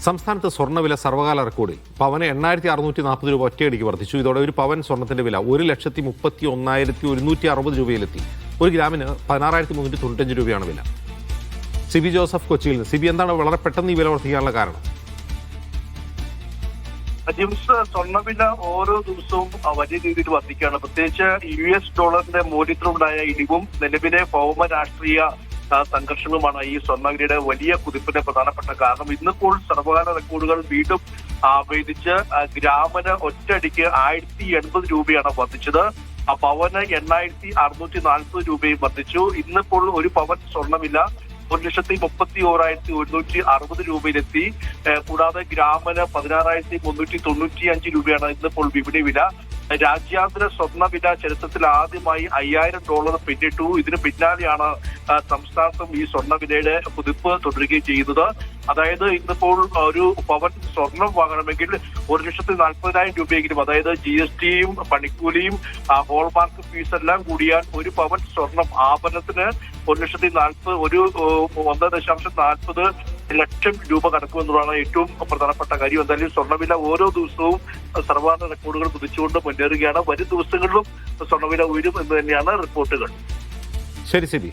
സംസ്ഥാനത്ത് സ്വർണ്ണവില സർവകാല റെക്കോർഡിൽ പവന് 8,640 രൂപ ഒറ്റയടിക്ക് വർദ്ധിച്ചു. ഇതോടെ ഒരു പവൻ സ്വർണ്ണത്തിന്റെ വില 1,31,160 രൂപയിലെത്തി. ഒരു ഗ്രാമിന് 16,395 രൂപയാണ് വില. സിബി ജോസഫ് കൊച്ചിയിൽ നിന്ന്. സിബി, എന്താണ് വളരെ പെട്ടെന്ന് ഈ വില വർദ്ധിക്കാനുള്ള കാരണം? ജിംസ്, സ്വർണ്ണവില ഓരോ ദിവസവും വലിയ രീതിയിൽ വർദ്ധിക്കുകയാണ്. പ്രത്യേകിച്ച് US ഡോളറിന്റെ മൂല്യത്തിലുണ്ടായ ഇടിവും നിലവിലെ ഭൗമ രാഷ്ട്രീയ സംഘർഷങ്ങളുമാണ് ഈ സ്വർണ്ണവിലയുടെ വലിയ കുതിപ്പിന്റെ പ്രധാനപ്പെട്ട കാരണം. ഇന്നിപ്പോൾ സർവകാല റെക്കോർഡുകൾ വീണ്ടും ഭേദിച്ച് ഗ്രാമിന് ഒറ്റയടിക്ക് 1,080 രൂപയാണ് വർദ്ധിച്ചത്. പവന് 8,640 രൂപയും വർദ്ധിച്ചു. ഇന്നിപ്പോൾ ഒരു പവൻ സ്വർണ്ണവില 1,31,160 രൂപയിലെത്തി. കൂടാതെ ഗ്രാമിന് 16,395 രൂപയാണ് ഇന്നിപ്പോൾ വിപണി വില. രാജ്യാന്തര സ്വർണ്ണവില ചരിത്രത്തിൽ ആദ്യമായി $5,000 പിന്നിട്ടു. ഇതിന് പിന്നാലെയാണ് സംസ്ഥാനത്തും ഈ സ്വർണ്ണവിലയുടെ കുതിപ്പ് തുടരുകയും ചെയ്യുന്നത്. അതായത് ഇന്നിപ്പോൾ ഒരു പവൻ സ്വർണം വാങ്ങണമെങ്കിൽ 1,40,000 രൂപയെങ്കിലും, അതായത് GSTയും പണിക്കൂലിയും ഹോൾമാർക്ക് ഫീസ് എല്ലാം കൂടിയാൽ ഒരു പവൻ സ്വർണം ആഭരണത്തിന് 1,40,000 ലക്ഷം രൂപ കടക്കുമെന്നുള്ളതാണ് ഏറ്റവും പ്രധാനപ്പെട്ട കാര്യം. എന്തായാലും സ്വർണ്ണവില ഓരോ ദിവസവും സർവകാല റെക്കോർഡുകൾ കുതിച്ചുകൊണ്ട് മുന്നേറുകയാണ്. വരും ദിവസങ്ങളിലും സ്വർണ്ണവില ഉയരും എന്ന് തന്നെയാണ് റിപ്പോർട്ടുകൾ. ശരി സിബി.